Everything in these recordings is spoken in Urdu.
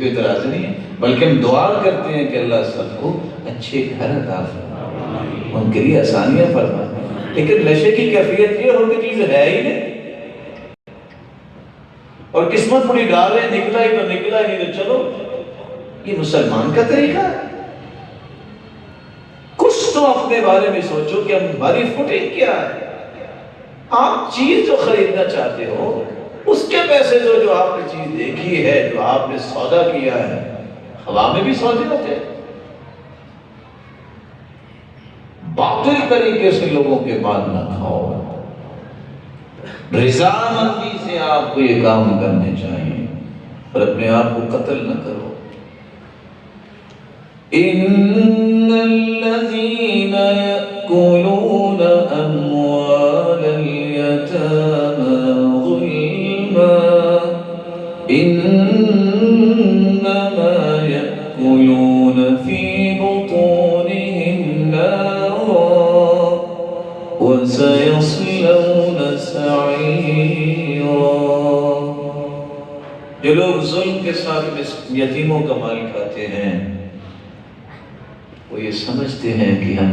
اعتراض نہیں ہے، بلکہ ہم دعا کرتے ہیں کہ اللہ سب کو اچھے گھر عطا فرمائے، ان کے لیے آسانیاں فرمائے۔ لیکن نشے کی کیفیت یہ ہو کہ چیز ہے ہی نہیں، اور قسمت پوری ڈال ہے، نکلا ہی تو نکلا ہی نہیں تو چلو، یہ مسلمان کا طریقہ ہے؟ کچھ تو اپنے بارے میں سوچو کہ ہماری فوٹنگ کیا ہے۔ آپ چیز جو خریدنا چاہتے ہو، اس کے پیسے جو آپ نے چیز دیکھی ہے، جو آپ نے سودا کیا ہے، ہوا میں بھی سودے ہوتے ہیں۔ باطل طریقے سے لوگوں کے مال نہ کھاؤ، رضامندی سے آپ کو یہ کام کرنے چاہیے، اور اپنے آپ کو قتل نہ کرو۔ ان الذين يأكلون اموال اليتامى ظلما انما يأكلون في بطونهم نارا وسيصلون سعيرا۔ جو لوگ ظلم کے ساتھ یتیموں کا مال کھاتے ہیں، وہ یہ سمجھتے ہیں کہ ہم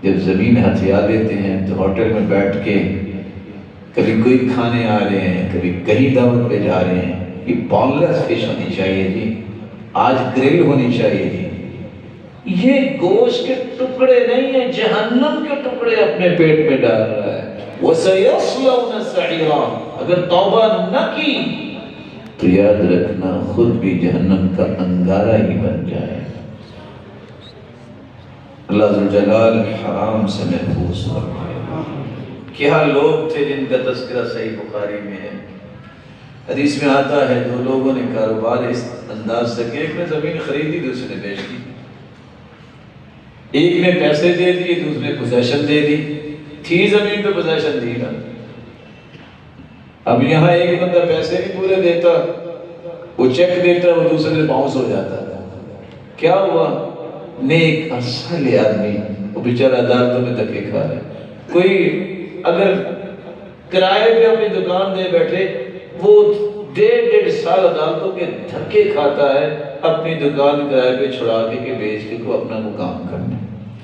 جب زمین ہتھیا لیتے ہیں تو ہوٹل میں بیٹھ کے کبھی کوئی کھانے آ رہے ہیں، کبھی کہیں دعوت پہ جا رہے ہیں، یہ بون لیس فش ہونی چاہیے جی، آج گرل ہونی چاہیے جی۔ یہ گوشت کے ٹکڑے نہیں ہیں، جہنم کے ٹکڑے اپنے پیٹ میں ڈال رہا ہے۔ وَسَيَصْلَوْنَ سَعِيرًا، اگر توبہ نہ کی تو یاد رکھنا خود بھی جہنم کا انگارہ ہی بن جائے۔ اللہ ذوالجلال حرام سے محفوظ فرمائے۔ کیا لوگ تھے جن کا تذکرہ صحیح بخاری میں ہے، حدیث میں آتا ہے دو لوگوں نے کاروبار اس انداز سے کیا، ایک نے زمین خریدی، دوسرے نے بیچ دی۔ ایک نے پیسے دے دیے، دوسرے نے پوزیشن دے دی، تھی زمین پہ پوزیشن دی نا۔ اب یہاں ایک بندہ پیسے نہیں پورے دیتا، وہ چیک دیتا، وہ دوسرے سے باؤنس ہو جاتا۔ کیا ہوا؟ نیک اصل آدمی وہ بیچارہ عدالتوں میں دھکے کھا رہے۔ کوئی اگر کرائے پہ اپنی دکان دے بیٹھے، وہ 1.5 سال عدالتوں کے دھکے کھاتا ہے اپنی دکان کرائے پہ چھڑا کے کہ بیچ کے کو اپنا وہ کام کرنا۔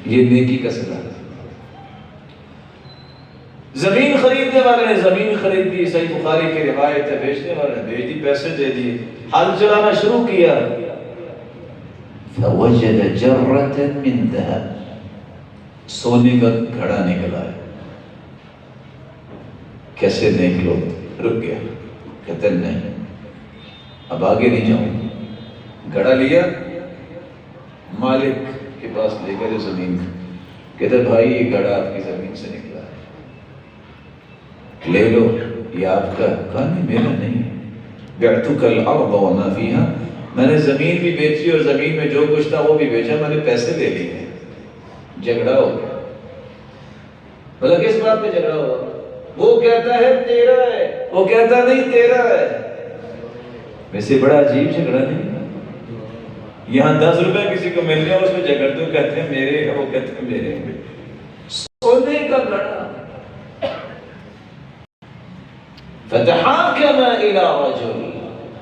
یہ نیکی کا صلہ ہے۔ زمین خریدنے والے نے زمین خرید دی، صحیح بخاری کی روایت ہے، بیچنے والے نے بیچ دی، پیسے دے دیے، حل چلانا شروع کیا۔ فوجد جرة من ذهب، سونے کا گھڑا نکلا ہے۔ کیسے نیک لوگ، رک گیا، کہتے نہیں اب آگے نہیں جاؤں۔ گھڑا لیا، مالک کے پاس لے گئے جو زمین، کہتے بھائی یہ گھڑا آپ کی زمین سے نکلا ہے، لے لو، یہ آپ کا۔ کہا نہیں میرا نہیں، بعتک الارض وما فیہا، میں نے زمین بھی بیچی اور زمین میں جو کچھ تھا وہ بھی بیچا، میں نے پیسے لے لیے۔ جھگڑا ہو گیا۔ بھلا کس بات پہ جھگڑا ہوا؟ وہ کہتا ہے تیرا ہے، وہ کہتا نہیں تیرا ہے۔ ویسے بڑا عجیب جھگڑا نہیں؟ یہاں 10 روپے کسی کو مل گیا، اس میں جھگڑ دو، کہتے ہیں میرے ہیں، وہ کہتے ہیں میرے ہیں۔ سونے کا گھڑا۔ فتحاکم الی رجل،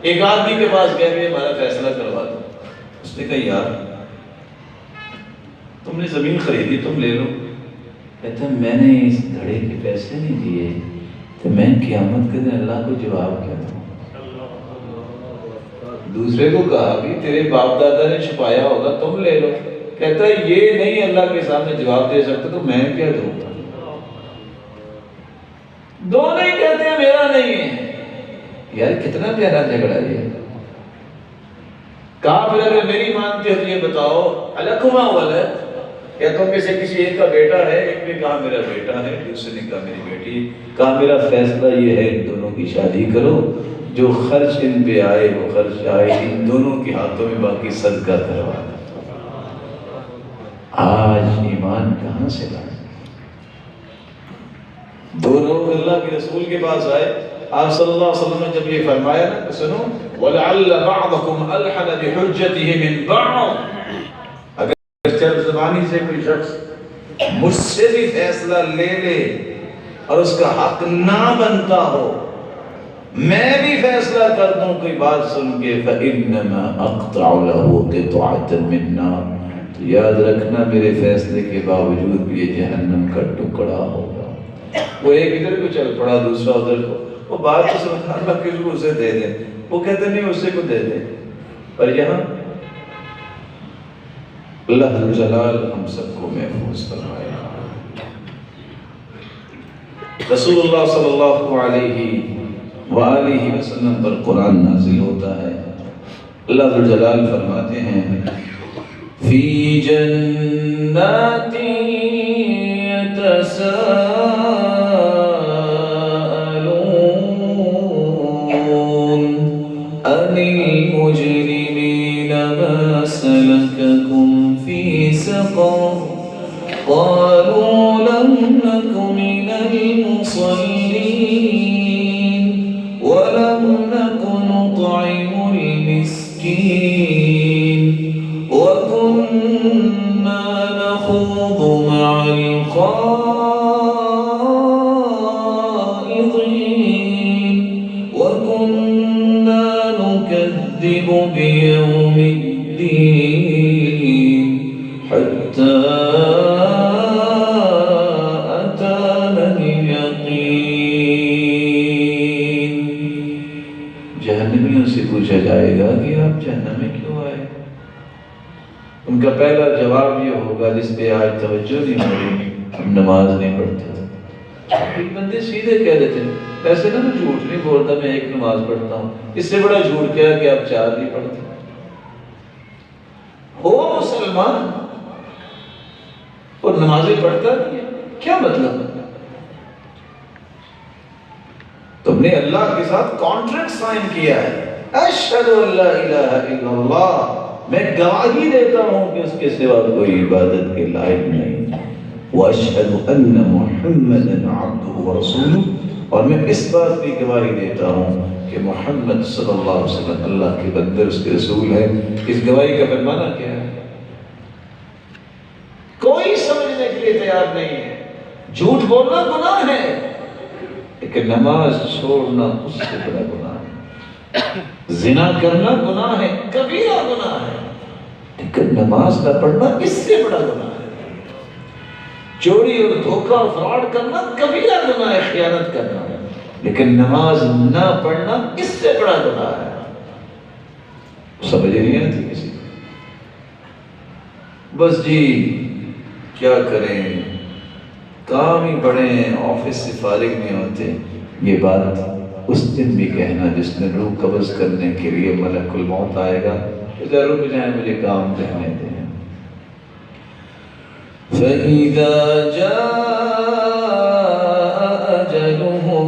ایک آدمی کے پاس گئے ہوئے ہمارا فیصلہ کروا دو۔ اس نے کہا یار تم نے زمین خریدی، تم لے لو۔ کہتا میں نے اس گھڑے کے پیسے نہیں دیے تو میں قیامت کے دن اللہ کو جواب کیا دوں؟ دوسرے کو کہا بھی تیرے باپ دادا نے چھپایا ہوگا، تم لے لو۔ کہتا یہ نہیں اللہ کے سامنے جواب دے سکتا تو میں کیا دوں گا؟ دونوں ہی کہتے ہیں میرا نہیں ہے۔ یار کتنا پیارا جھگڑا یہ۔ کہا پھر اگر میری مانتے ہو تو یہ بتاؤ الکما ولد، یا تم میں سے کسی ایک کا بیٹا ہے؟ ایک نے کہا میرا بیٹا ہے، دوسرے نے کہا میری بیٹی۔ کہا میرا فیصلہ یہ ہے ان دونوں کی شادی کرو، جو خرچ ان پہ آئے وہ خرچ آئے، ان دونوں کے ہاتھوں میں باقی صدقہ کروا دو۔ آج ایمان کہاں سے لائے؟ دو لوگ اللہ کے رسول کے پاس آئے، آپ صلی اللہ علیہ وسلم نے جب یہ فرمایا نا، سنو وَلَعَلَّ بَعْضَكُمْ أَلْحَنَ بِحُجَّتِهِ مِنْ بَعْضٍ، اگر چرب زبانی سے کوئی شخص مجھ سے بھی فیصلہ لے لے اور اس کا حق نہ بنتا ہو، میں بھی فیصلہ کر دوں کوئی بات سن کے فَإِنَّمَا أَقْطَعُ لَهُ قِطْعَةً مِّن نَّارٍ، تو یاد رکھنا میرے فیصلے کے باوجود بھی یہ جہنم کا ٹکڑا ہوگا۔ وہ ایک ادھر کو چل پڑا، دوسرا ادھر کو، وہ بات تو سبحان اللہ کس کو اسے دے دیں، وہ کہتے نہیں اسے کو دے دیں، پر یہاں اللہ جلال ہم سب کو محفوظ فرمائے۔ رسول اللہ صلی اللہ علیہ وآلہ وسلم پر قرآن نازل ہوتا ہے، اللہ جلال فرماتے ہیں فی جنات یتساءلون عن المجرمین ما سلککم فی سقر قالوا لم نک من المصلین ولم نک نطعم المسکین وكنا نخوض مع الخائضين وكنا نكذب بيوم الدين حتى أتانا اليقين۔ جہنمیوں سے پوچھا جائے گا کہ آپ جہنم میں کیوں آئے؟ ان کا پہلا جواب یہ ہوگا جس پہ آج توجہ نہیں ہو رہی، ہم نماز نہیں پڑھتے۔ ایک بندے سیدھے کہہ دیتے ہیں ایسے نا میں جھوٹ نہیں بولتا، میں ایک نماز پڑھتا ہوں، اس سے بڑا جھوٹ کیا کہ آپ چار نہیں پڑھتے ہو مسلمان اور نمازیں پڑھتا نہیں ہے، کیا مطلب؟ تم نے اللہ کے ساتھ کانٹریکٹ سائن کیا ہے، اشہد ان لا الہ الا اللہ، میں گواہی دیتا ہوں کہ اس کے سوا کوئی عبادت کے لائق نہیں، واشہد ان محمدا عبدہ ورسولہ، اور میں اس بات کی گواہی دیتا ہوں کہ محمد صلی اللہ علیہ وسلم اللہ کے بندے اس کے رسول ہے۔ اس گواہی کا پیمانہ کیا ہے؟ کوئی سمجھنے کے لیے تیار نہیں ہے۔ جھوٹ بولنا گناہ ہے، لیکن نماز چھوڑنا اس سے بڑا گناہ ہے۔ زنا کرنا گناہ ہے، کبیرہ گناہ ہے، لیکن نماز نہ پڑھنا اس سے بڑا گناہ ہے۔ چوری اور دھوکہ اور فراڈ کرنا کبیرہ گناہ ہے، خیانت کرنا، لیکن نماز نہ پڑھنا اس سے بڑا گناہ ہے۔ سمجھ نہیں آتی کسی کو؟ بس جی کیا کریں، کام ہی بڑے ہیں، آفس سے فارغ نہیں ہوتے۔ یہ بات اس دن بھی کہنا جس نے روح قبض کرنے کے لیے ملک الموت آئے گا کہ ذرا رک جائیں، مجھے کام کرنے دیں۔ فَإِذَا جَاءَ أَجَلُهُمْ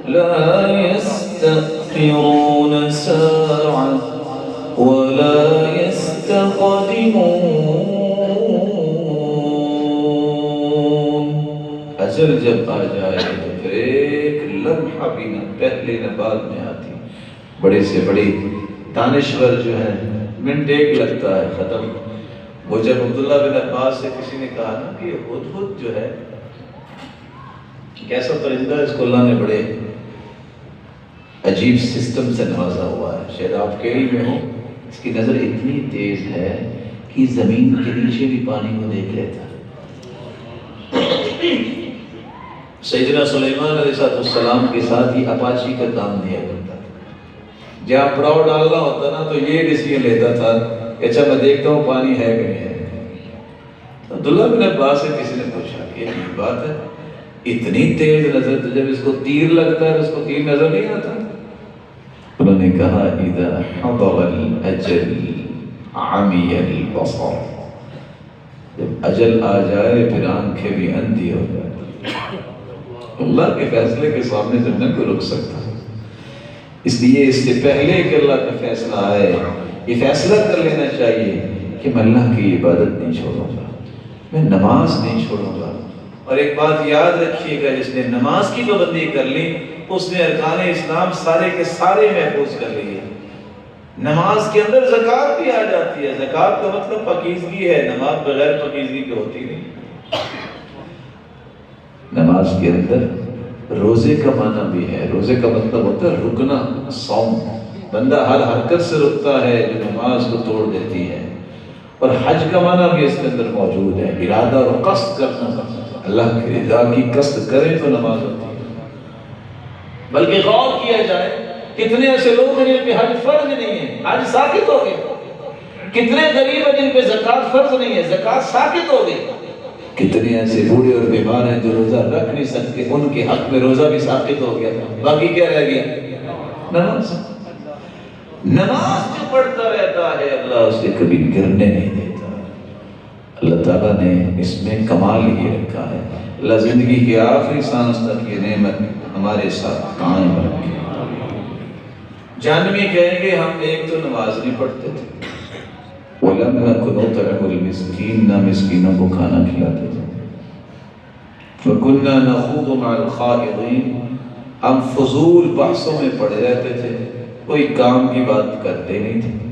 لَا يَسْتَأْخِرُونَ سَاعَةً وَلَا يَسْتَقْدِمُونَ۔ اجل جب آ جائے تو پھر ایک لمحہ بھی نہ پہلے نہ بعد میں آتی۔ بڑے سے بڑی دانشور جو ہیں منٹ ایک لگتا ہے ختم۔ وہ جب عبداللہ بن عباس سے کسی نے کہا نا کہ ہدہد جو ہے کیسا پرندہ ہے، اس کو اللہ نے بڑے عجیب سسٹم سے نوازا ہوا ہے، شاید آپ کے علم میں ہو، اس کی نظر اتنی تیز ہے کہ زمین کے نیچے بھی پانی کو دیکھ لیتا ہے۔ سیدنا سلیمان علیہ السلام کے ساتھ ہی اپاچی کا کام دیا کرتا تھا، جہاں پڑاؤ ڈالنا ہوتا نا تو یہ ڈیسیژن لیتا تھا کہ اچھا میں دیکھتا ہوں پانی ہے کہ نہیں ہے۔ عبداللہ بن عباس سے کسی نے پوچھا کہ یہ بات ہے، اتنی تیز نظر، تو جب اس کو تیر لگتا ہے اس کو تیر نظر نہیں آتا؟ انہوں نے کہا اذا حضر الاجل عمی البصر، جب اجل آ جائے پھر آنکھیں بھی اندھی ہو جائے۔ اللہ کے فیصلے کے سامنے تو نہ کوئی رک سکتا، اس لیے اس سے پہلے کہ اللہ کا فیصلہ آئے یہ فیصلہ کر لینا چاہیے کہ میں اللہ کی عبادت نہیں چھوڑوں گا، میں نماز نہیں چھوڑوں گا۔ اور ایک بات یاد رکھیے گا، جس نے نماز کی پابندی کر لی اس نے ارکان اسلام سارے کے سارے محفوظ کر لیے۔ نماز کے اندر زکوٰۃ بھی آ جاتی ہے، زکوٰۃ کا مطلب پاکیزگی ہے، نماز بغیر پاکیزگی کے ہوتی نہیں۔ نماز کے اندر روزے کا معنی بھی ہے، روزے کا مطلب ہوتا ہے رکنا، صوم، بندہ ہر حرکت سے رکتا ہے جو نماز کو توڑ دیتی ہے۔ اور حج کا معنی بھی اس کے اندر موجود ہے، ارادہ اور قصد کرنا، اللہ کی رضا کی قصد کریں تو نماز ہوتی ہے۔ بلکہ غور کیا جائے کتنے ایسے لوگ ہیں جن پہ حج فرض نہیں ہے، حج ساقط ہو گئے، کتنے غریب ہیں جن پہ زکوٰۃ فرض نہیں ہے، زکوٰۃ ساقط ہو گئی، کتنے ایسے بوڑھے اور بیمار ہیں جو روزہ رکھ نہیں سکتے، ان کے حق میں روزہ بھی ساقط ہو گیا، باقی کیا رہ گیا؟ نماز۔ نماز جو پڑھتا رہتا ہے اللہ اسے کبھی گرنے نہیں دیتا۔ اللہ تعالیٰ نے اس میں کمال یہ رکھا ہے، اللہ زندگی کے آخری سانس تک یہ نعمت ہمارے ساتھ قائم رکھے۔ جہنمی کہیں گے ہم ایک تو نماز نہیں پڑھتے تھے، وَلَمْ نَكُ نُطْعِمُ الْمِسْكِينَ، نہ مسکینوں کو کھانا کھلاتے تھے، وَكُنَّا نَخُوضُ مَعَ الْخَائِضِينَ، ہم فضول بحثوں میں پڑے رہتے تھے، کوئی کام کی بات کرتے نہیں تھے۔